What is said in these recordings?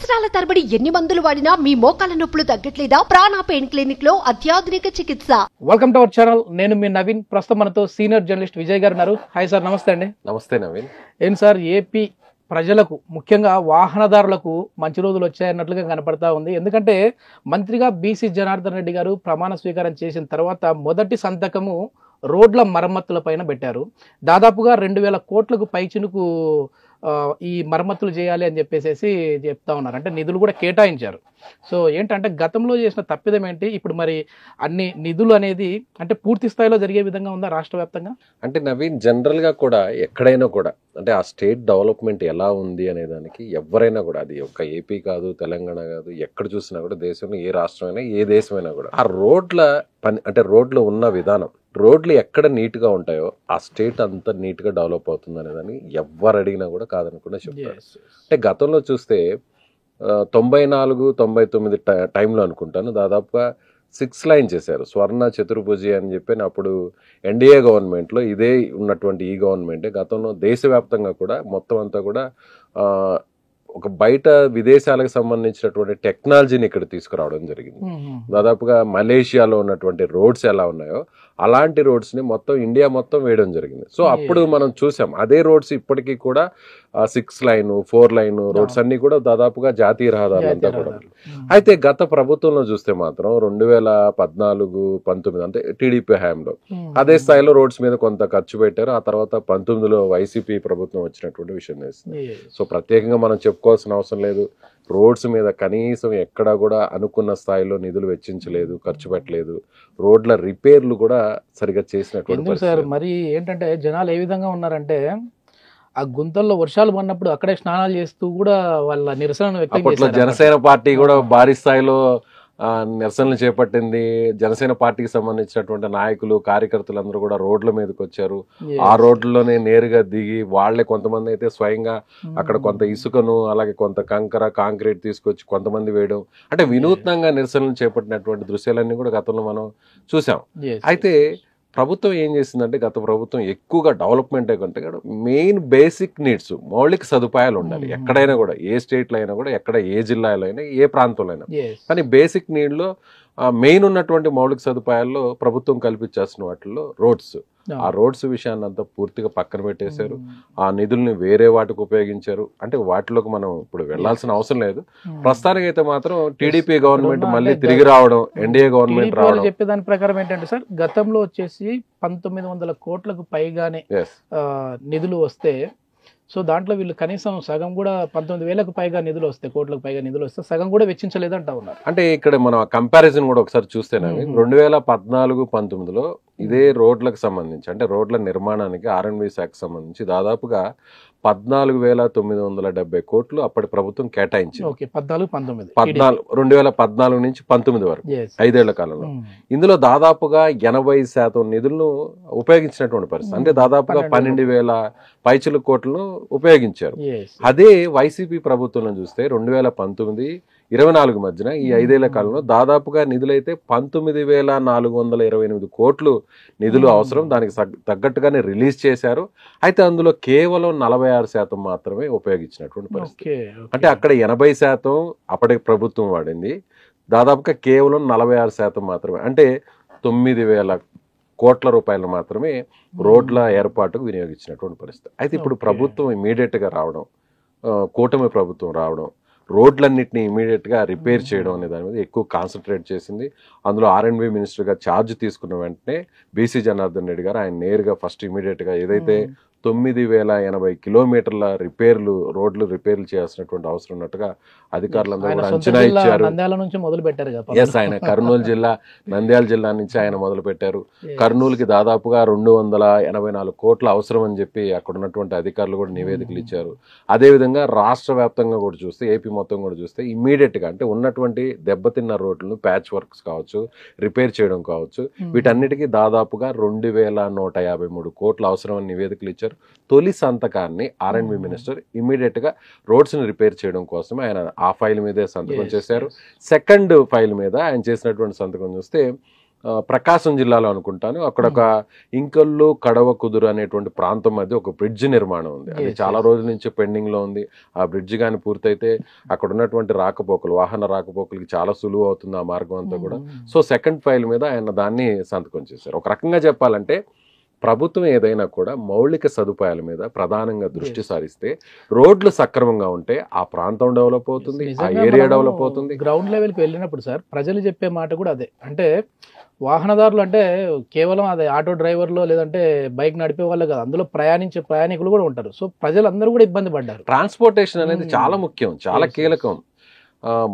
సంవత్సరాల తరబడి ఎన్ని మందులు వాడినా మీ మోకాల నొప్పులు తగ్గట్లేదా? ప్రాణ పెయిన్ క్లినిక్ లో అత్యాధునిక చికిత్స. Welcome to our channel. నేను మీ నవీన్. ప్రస్తుతం మనతో సీనియర్ జర్నలిస్ట్ విజయ్ గారు ఉన్నారు. హాయ్ సార్, నమస్తే అండి. నమస్తే నవీన్. ఏం సార్, ఏపీ ప్రజలకు ముఖ్యంగా వాహనదారులకు మంచి రోజులు వచ్చాయన్నట్లుగా కనపడతా ఉంది. ఎందుకంటే మంత్రిగా బీసీ జనార్దన్ రెడ్డి గారు ప్రమాణ స్వీకారం చేసిన తర్వాత మొదటి సంతకము రోడ్ల మరమ్మతుల పైన పెట్టారు. దాదాపుగా 2000 కోట్లకు పైచినుకు ఈ మరమ్మతులు చేయాలి అని చెప్పేసి చెప్తా ఉన్నారు. అంటే నిధులు కూడా కేటాయించారు. సో ఏంటంటే గతంలో చేసిన తప్పిదం ఏంటి, ఇప్పుడు మరి అన్ని నిధులు అనేది అంటే పూర్తి స్థాయిలో జరిగే విధంగా ఉందా రాష్ట్ర వ్యాప్తంగా? అంటే నవీన్, జనరల్ గా కూడా ఎక్కడైనా కూడా అంటే ఆ స్టేట్ డెవలప్మెంట్ ఎలా ఉంది అనే దానికి ఎవరైనా కూడా, అది ఒక ఏపీ కాదు, తెలంగాణ కాదు, ఎక్కడ చూసినా కూడా దేశంలో ఏ రాష్ట్రమైనా ఏ దేశమైనా కూడా ఆ రోడ్ల పని అంటే రోడ్లు ఉన్న విధానం, రోడ్లు ఎక్కడ నీట్ గా ఉంటాయో ఆ స్టేట్ అంతా నీట్ గా డెవలప్ అవుతుంది అనేదాన్ని ఎవరు అడిగినా కూడా కాదనుకుండా చెప్తారు. అంటే గతంలో చూస్తే 94-99 టైంలో అనుకుంటాను దాదాపుగా 6 లైన్ చేశారు. స్వర్ణ చతుర్భుజి అని చెప్పి అప్పుడు ఎన్డీఏ గవర్నమెంట్లో ఇదే ఉన్నటువంటి ఈ గవర్నమెంటే గతంలో దేశవ్యాప్తంగా కూడా మొత్తం అంతా కూడా ఒక బయట విదేశాలకు సంబంధించినటువంటి టెక్నాలజీని ఇక్కడ తీసుకురావడం జరిగింది. దాదాపుగా మలేషియాలో ఉన్నటువంటి రోడ్స్ ఎలా ఉన్నాయో అలాంటి రోడ్స్ ని మొత్తం ఇండియా మొత్తం వేయడం జరిగింది. సో అప్పుడు మనం చూసాం అదే రోడ్స్ ఇప్పటికీ కూడా 6 లైన్ 4 లైన్ రోడ్స్ అన్ని కూడా దాదాపుగా జాతీయ రహదారులు అంతా కూడా. అయితే గత ప్రభుత్వంలో చూస్తే మాత్రం 2014-19 అంటే టీడీపీ హయాంలో అదే స్థాయిలో రోడ్స్ మీద కొంత ఖర్చు పెట్టారు. ఆ తర్వాత 19లో వైసీపీ ప్రభుత్వం వచ్చినటువంటి విషయం తెలుస్తుంది. సో ప్రత్యేకంగా మనం చెప్పుకోవాల్సిన అవసరం లేదు. రోడ్స్ మీద కనీసం ఎక్కడా కూడా అనుకున్న స్థాయిలో నిధులు వెచ్చించలేదు, ఖర్చు పెట్టలేదు. రోడ్ల రిపేర్లు కూడా సరిగా చేసినటువంటి సార్. మరి ఏంటంటే జనాలు ఏ విధంగా ఉన్నారంటే ఆ గుంతల్లో వర్షాలు పడినప్పుడు అక్కడే స్నానాలు చేస్తూ కూడా వాళ్ళ నిరసనను వ్యక్తం చేశారు. జనసేన పార్టీ కూడా భారీ స్థాయిలో నిరసనలు చేపట్టింది. జనసేన పార్టీకి సంబంధించినటువంటి నాయకులు కార్యకర్తలందరూ కూడా రోడ్ల మీదకి వచ్చారు. ఆ రోడ్లలోనే నేరుగా దిగి వాళ్లే కొంతమంది అయితే స్వయంగా అక్కడ కొంత ఇసుకను అలాగే కొంత కంకర కాంక్రీట్ తీసుకొచ్చి కొంతమంది వేయడం, అంటే వినూత్నంగా నిరసనలు చేపట్టినటువంటి దృశ్యాలన్నీ కూడా గతంలో మనం చూసాం. అయితే ప్రభుత్వం ఏం చేసిందంటే గత ప్రభుత్వం ఎక్కువగా డెవలప్మెంట్ కంటే కూడా మెయిన్ బేసిక్ నీడ్స్, మౌలిక సదుపాయాలు ఉండాలి ఎక్కడైనా కూడా, ఏ స్టేట్లో అయినా కూడా, ఎక్కడ ఏ జిల్లాలో అయినా ఏ ప్రాంతంలో అయినా. కానీ బేసిక్ నీడ్లో మెయిన్ ఉన్నటువంటి మౌలిక సదుపాయాల్లో ప్రభుత్వం కల్పించాల్సిన వాటిల్లో రోడ్స్, ఆ రోడ్స్ విషయాన్ని అంతా పూర్తిగా పక్కన పెట్టేశారు. ఆ నిధుల్ని వేరే వాటికి ఉపయోగించారు. అంటే వాటిలోకి మనం ఇప్పుడు వెళ్లాల్సిన అవసరం లేదు. ప్రస్తుతానికి అయితే మాత్రం టీడీపీ గవర్నమెంట్ మళ్ళీ తిరిగి రావడం, ఎన్డీఏ గవర్నమెంట్ రావడం. చెప్పే దాని ప్రకారం ఏంటంటే సార్, గతంలో వచ్చేసి 1900 కోట్లకు పైగానే నిధులు వస్తే, సో దాంట్లో వీళ్ళు కనీసం సగం కూడా 19,000కు పైగా నిధులు వస్తాయి, కోట్లకు పైగా నిధులు వస్తే సగం కూడా వెచ్చించలేదంటా ఉన్నారు. అంటే ఇక్కడ మనం కంపారిజన్ కూడా ఒకసారి చూస్తేనే 2014-19లో ఇదే రోడ్లకు సంబంధించి అంటే రోడ్ల నిర్మాణానికి R&B శాఖకు సంబంధించి దాదాపుగా 14,970 కోట్లు అప్పటి ప్రభుత్వం కేటాయించింది. 2014 నుంచి 19 వరకు 5 ఏళ్ల కాలంలో. ఇందులో దాదాపుగా 80% నిధులను ఉపయోగించినటువంటి పరిస్థితి. అంటే దాదాపుగా 12,000 పైచిల కోట్లను ఉపయోగించారు. అదే వైసీపీ ప్రభుత్వంలో చూస్తే 2019-24 మధ్యన ఈ 5 ఏళ్ల కాలంలో దాదాపుగా నిధులైతే 19,428 కోట్లు నిధులు అవసరం, దానికి తగ్గట్టుగానే రిలీజ్ చేశారు. అయితే అందులో కేవలం 46% మాత్రమే ఉపయోగించినటువంటి పరిస్థితి. అంటే అక్కడ 80% అప్పటి ప్రభుత్వం వాడింది, దాదాపుగా కేవలం 46% మాత్రమే, అంటే 9,000 కోట్ల రూపాయలు మాత్రమే రోడ్ల ఏర్పాటుకు వినియోగించినటువంటి పరిస్థితి. అయితే ఇప్పుడు ప్రభుత్వం ఇమీడియట్ గా రావడం, కూటమి ప్రభుత్వం రావడం, రోడ్లన్నింటినీ ఇమీడియట్ గా రిపేర్ చేయడం అనే దాని మీద ఎక్కువ కాన్సన్ట్రేట్ చేసింది. అందులో R&B మినిస్టర్ గా ఛార్జ్ తీసుకున్న వెంటనే బీసీ జనార్దన్ రెడ్డి గారు ఆయన నేరుగా ఫస్ట్ ఇమీడియట్ గా ఏదైతే 9,080 కిలోమీటర్ల రిపేర్లు, రోడ్లు రిపేర్లు చేయాల్సినటువంటి అవసరం ఉన్నట్టుగా అధికారులందరూ కూడా అంచనా ఇచ్చారు. ఆయన కర్నూలు జిల్లా, నంద్యాల జిల్లా నుంచి ఆయన మొదలు పెట్టారు. కర్నూలుకి దాదాపుగా 284 కోట్ల అవసరం అని చెప్పి అక్కడ ఉన్నటువంటి అధికారులు కూడా నివేదికలు ఇచ్చారు. అదేవిధంగా రాష్ట్ర వ్యాప్తంగా కూడా చూస్తే, ఏపీ మొత్తం కూడా చూస్తే ఇమ్మీడియట్ గా అంటే ఉన్నటువంటి దెబ్బతిన్న రోడ్లను ప్యాచ్ వర్క్స్ కావచ్చు, రిపేర్ చేయడం కావచ్చు, వీటన్నిటికీ దాదాపుగా 2,153 కోట్ల అవసరం అని నివేదికలు ఇచ్చారు. తొలి సంతకాన్ని R&B మినిస్టర్ ఇమీడియట్ గా రోడ్స్ ని రిపేర్ చేయడం కోసం ఆయన ఆ ఫైల్ మీదే సంతకం చేశారు. సెకండ్ ఫైల్ మీద ఆయన చేసినటువంటి సంతకం చూస్తే ప్రకాశం జిల్లాలో అనుకుంటాను, అక్కడ ఒక ఇంకల్లు కడవ కుదురు అనేటువంటి ప్రాంతం మధ్య ఒక బ్రిడ్జ్ నిర్మాణం ఉంది. అది చాలా రోజుల నుంచి పెండింగ్ లో ఉంది. ఆ బ్రిడ్జ్ కానీ పూర్తయితే అక్కడ ఉన్నటువంటి రాకపోకలు, వాహన రాకపోకలకి చాలా సులువు అవుతుంది ఆ మార్గం అంతా కూడా. సో సెకండ్ ఫైల్ మీద ఆయన దాన్ని సంతకం చేశారు. ఒక రకంగా చెప్పాలంటే ప్రభుత్వం ఏదైనా కూడా మౌలిక సదుపాయాల మీద ప్రధానంగా దృష్టి సారిస్తే, రోడ్లు సక్రమంగా ఉంటే ఆ ప్రాంతం డెవలప్ అవుతుంది, ఆ ఏరియా డెవలప్ అవుతుంది. గ్రౌండ్ లెవెల్కి వెళ్ళినప్పుడు సార్ ప్రజలు చెప్పే మాట కూడా అదే. అంటే వాహనదారులు అంటే కేవలం అదే ఆటో డ్రైవర్లు లేదంటే బైక్ నడిపే వాళ్ళు కాదు, అందులో ప్రయాణించే ప్రయాణికులు కూడా ఉంటారు. సో ప్రజలందరూ కూడా ఇబ్బంది పడ్డారు. ట్రాన్స్పోర్టేషన్ అనేది చాలా ముఖ్యం, చాలా కీలకం.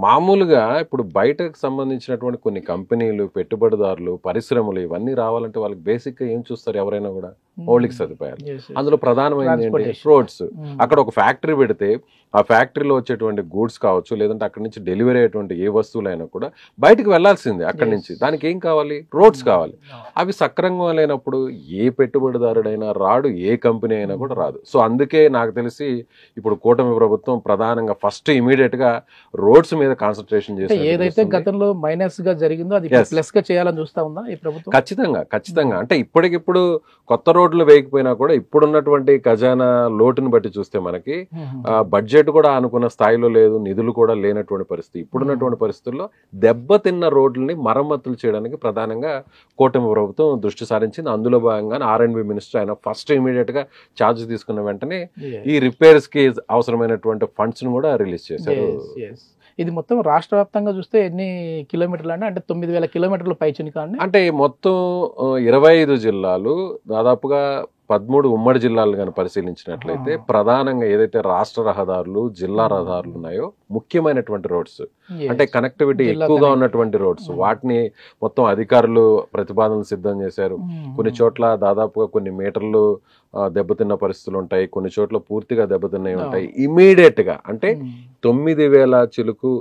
మామూలుగా ఇప్పుడు బయటకు సంబంధించినటువంటి కొన్ని కంపెనీలు, పెట్టుబడిదారులు, పరిశ్రమలు ఇవన్నీ రావాలంటే వాళ్ళకి బేసిక్ గా ఏం చూస్తారు ఎవరైనా కూడా? మౌలిక సదుపాయాలు. అందులో ప్రధానమైనది రోడ్స్. అక్కడ ఒక ఫ్యాక్టరీ పెడితే ఆ ఫ్యాక్టరీలో వచ్చేటువంటి గూడ్స్ కావచ్చు, లేదంటే అక్కడి నుంచి డెలివరీ అయ్యేటువంటి ఏ వస్తువులైనా కూడా బయటకు వెళ్లాల్సిందే. అక్కడి నుంచి దానికి ఏం కావాలి? రోడ్స్ కావాలి. అవి సక్రమంగా లేనప్పుడు ఏ పెట్టుబడిదారుడైనా రాడు, ఏ కంపెనీ అయినా కూడా రాదు. సో అందుకే నాకు తెలిసి ఇప్పుడు కూటమి ప్రభుత్వం ప్రధానంగా ఫస్ట్ ఇమీడియట్ గా రోడ్స్ మీద కాన్సన్ట్రేషన్ చేసి, ఏదైతే గతంలో మైనస్ గా జరిగిందో అది ప్లస్ గా చేయాలని చూస్తా ఉందా ఈ ప్రభుత్వం? ఖచ్చితంగా. అంటే ఇప్పటికిప్పుడు కొత్త రోడ్లు వేయకపోయినా కూడా ఇప్పుడున్నటువంటి ఖజానా లోటుని బట్టి చూస్తే మనకి బడ్జెట్ కూడా అనుకున్న స్థాయిలో లేదు, నిధులు కూడా లేనటువంటి పరిస్థితి. ఇప్పుడున్నటువంటి పరిస్థితుల్లో దెబ్బతిన్న రోడ్లని మరమ్మతులు చేయడానికి ప్రధానంగా కూటమి ప్రభుత్వం దృష్టి సారించింది. అందులో భాగంగా R&B మినిస్టర్ ఆయన ఫస్ట్ ఇమీడియట్ గా ఛార్జ్ తీసుకున్న వెంటనే ఈ రిపేర్స్ కి అవసరమైనటువంటి ఫండ్స్ ను కూడా రిలీజ్ చేశారు. ఇది మొత్తం రాష్ట్ర వ్యాప్తంగా చూస్తే ఎన్ని కిలోమీటర్లు అంటే 9,000 కిలోమీటర్ల పైచిని కానీ, అంటే మొత్తం 25 జిల్లాలు, దాదాపుగా 13 ఉమ్మడి జిల్లాలు కానీ పరిశీలించినట్లయితే ప్రధానంగా ఏదైతే రాష్ట్ర రహదారులు, జిల్లా రహదారులు ఉన్నాయో ముఖ్యమైనటువంటి రోడ్స్, అంటే కనెక్టివిటీ ఎక్కువగా ఉన్నటువంటి రోడ్స్, వాటిని మొత్తం అధికారులు ప్రతిపాదనలు సిద్ధం చేశారు. కొన్ని చోట్ల దాదాపుగా కొన్ని మీటర్లు దెబ్బతిన్న పరిస్థితులు ఉంటాయి, కొన్ని చోట్ల పూర్తిగా దెబ్బతిన్నవి ఉంటాయి. ఇమీడియట్ గా అంటే 9,000 చిలుకు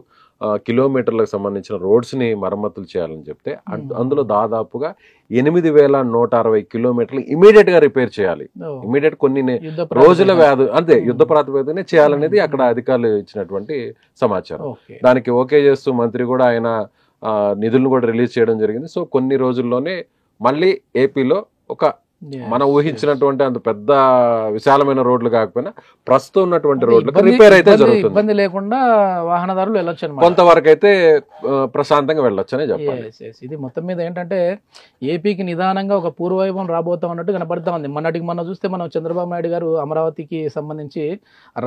కిలోమీటర్లకు సంబంధించిన రోడ్స్ ని మరమ్మతులు చేయాలని చెప్తే అందులో దాదాపుగా 8,160 కిలోమీటర్లు ఇమీడియట్ గా రిపేర్ చేయాలి. ఇమీడియట్ కొన్ని రోజుల వ్యాధి అంతే యుద్ధ ప్రాతిపదికనే చేయాలనేది అక్కడ అధికారులు ఇచ్చినటువంటి సమాచారం. దానికి ఓకే చేస్తూ మంత్రి కూడా ఆయన నిధులను కూడా రిలీజ్ చేయడం జరిగింది. సో కొన్ని రోజుల్లోనే మళ్ళీ ఏపీలో ఒక మనం ఊహించినటువంటి అంత పెద్ద విశాలమైన రోడ్లు కాకపోయినా ప్రస్తుతం ఉన్నటువంటి రోడ్లకు రిపేర్ అయితే జరుగుతుంది. ఇబ్బంది లేకుండా వాహనదారులు వెళ్ళొచ్చు, కొంతవరకు అయితే ప్రశాంతంగా వెళ్ళొచ్చు అనే చెప్పాలి. ఇది మొత్తం మీద ఏంటంటే ఏపీకి నిదానంగా ఒక పూర్వవైభవం రాబోతాం అన్నట్టు కనపడతా ఉంది. మొన్న చూస్తే మనం చంద్రబాబు నాయుడు గారు అమరావతికి సంబంధించి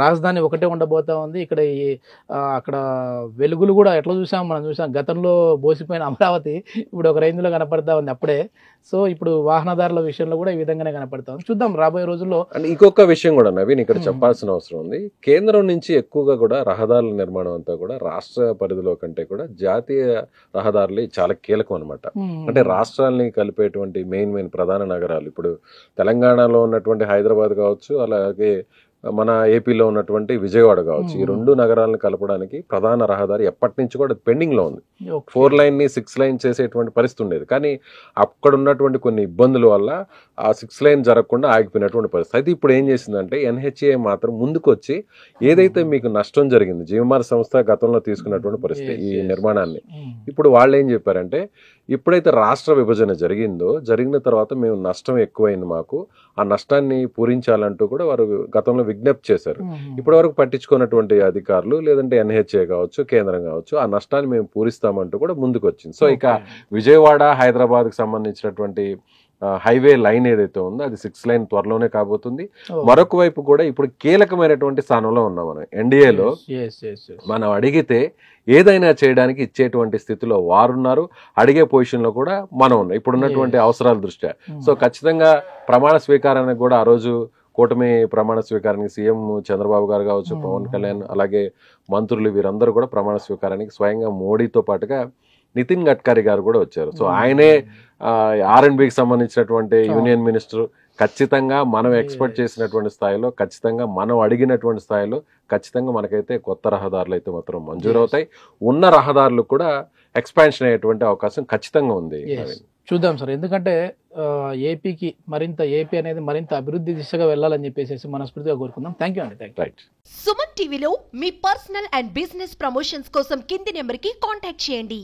రాజధాని ఒకటే ఉండబోతా ఉంది. ఇక్కడ అక్కడ వెలుగులు కూడా ఎట్లా మనం చూసాం. గతంలో బోసిపోయిన అమరావతి ఇప్పుడు ఒక రేంజ్ లో కనపడతా ఉంది అప్పుడే. సో ఇప్పుడు వాహనదారుల విషయంలో కూడా ఈ విధంగానే కనపడతాం. చూద్దాం రాబోయే రోజుల్లో. అండ్ ఇంకొక విషయం కూడా నవీన్ ఇక్కడ చెప్పాల్సిన అవసరం ఉంది. కేంద్రం నుంచి ఎక్కువగా కూడా రహదారుల నిర్మాణం అంతా కూడా రాష్ట్ర పరిధిలో కంటే కూడా జాతీయ రహదారులు చాలా కీలకం అనమాట. అంటే రాష్ట్రాలని కలిపేటువంటి మెయిన్ ప్రధాన నగరాలు, ఇప్పుడు తెలంగాణలో ఉన్నటువంటి హైదరాబాద్ కావచ్చు, అలాగే మన ఏపీలో ఉన్నటువంటి విజయవాడ కావచ్చు, ఈ 2 నగరాలను కలపడానికి ప్రధాన రహదారి ఎప్పటి నుంచి కూడా పెండింగ్ లో ఉంది. 4 లైన్ ని 6 లైన్ చేసేటువంటి పరిస్థితి ఉండేది. కానీ అక్కడ ఉన్నటువంటి కొన్ని ఇబ్బందుల వల్ల ఆ 6 లైన్ జరగకుండా ఆగిపోయినటువంటి పరిస్థితి. అయితే ఇప్పుడు ఏం చేసిందంటే NHAI మాత్రం ముందుకు వచ్చి ఏదైతే మీకు నష్టం జరిగింది, జీవమార్గ్ సంస్థ గతంలో తీసుకున్నటువంటి పరిస్థితి ఈ నిర్మాణాన్ని, ఇప్పుడు వాళ్ళు ఏం చెప్పారంటే ఎప్పుడైతే రాష్ట్ర విభజన జరిగిన తర్వాత మేము నష్టం ఎక్కువైంది, మాకు ఆ నష్టాన్ని పూరించాలంటూ కూడా వారు గతంలో విజ్ఞప్తి చేశారు. ఇప్పటి వరకు పట్టించుకున్నటువంటి అధికారులు లేదంటే NHAI కావచ్చు, కేంద్రం కావచ్చు, ఆ నష్టాన్ని మేము పూరిస్తామంటూ కూడా ముందుకు వచ్చింది. సో ఇక విజయవాడ హైదరాబాద్ కి సంబంధించినటువంటి హైవే లైన్ ఏదైతే ఉందో అది 6 లైన్ త్వరలోనే కాబోతుంది. మరొక వైపు కూడా ఇప్పుడు కీలకమైనటువంటి స్థానంలో ఉన్నాం మనం. ఎన్డీఏలో మనం అడిగితే ఏదైనా చేయడానికి ఇచ్చేటువంటి స్థితిలో వారున్నారు, అడిగే పొజిషన్ లో కూడా మనం ఉన్నాం ఇప్పుడున్నటువంటి అవసరాల దృష్ట్యా. సో ఖచ్చితంగా ప్రమాణ స్వీకారానికి కూడా ఆ రోజు కూటమి ప్రమాణ స్వీకారానికి సీఎం చంద్రబాబు గారు కావచ్చు, పవన్ కళ్యాణ్, అలాగే మంత్రులు వీరందరూ కూడా ప్రమాణ స్వీకారానికి స్వయంగా మోడీతో పాటుగా నితిన్ గడ్కరీ గారు కూడా వచ్చారు. సో ఆయనే R&Bకి సంబంధించినటువంటి యూనియన్ మినిస్టర్. ఖచ్చితంగా మనం ఎక్స్పెక్ట్ చేసినటువంటి స్థాయిలో, ఖచ్చితంగా మనం అడిగినటువంటి స్థాయిలో ఖచ్చితంగా మనకైతే కొత్త రహదారులు అయితే మాత్రం మంజూరవుతాయి. ఉన్న రహదారులు కూడా ఎక్స్పాన్షన్ అయ్యేటువంటి అవకాశం ఖచ్చితంగా ఉంది. చూద్దాం సార్, ఎందుకంటే ఏపీ అనేది మరింత అభివృద్ధి దిశగా వెళ్ళాలని చెప్పేసి మనస్ఫూర్తిగా కోరుకుందాం. థ్యాంక్ యూ అండి. రైట్. సుమన్ టీవీలో మీ పర్సనల్ అండ్ బిజినెస్ ప్రమోషన్స్ కోసం కింది నెంబర్ కి కాంటాక్ట్ చేయండి.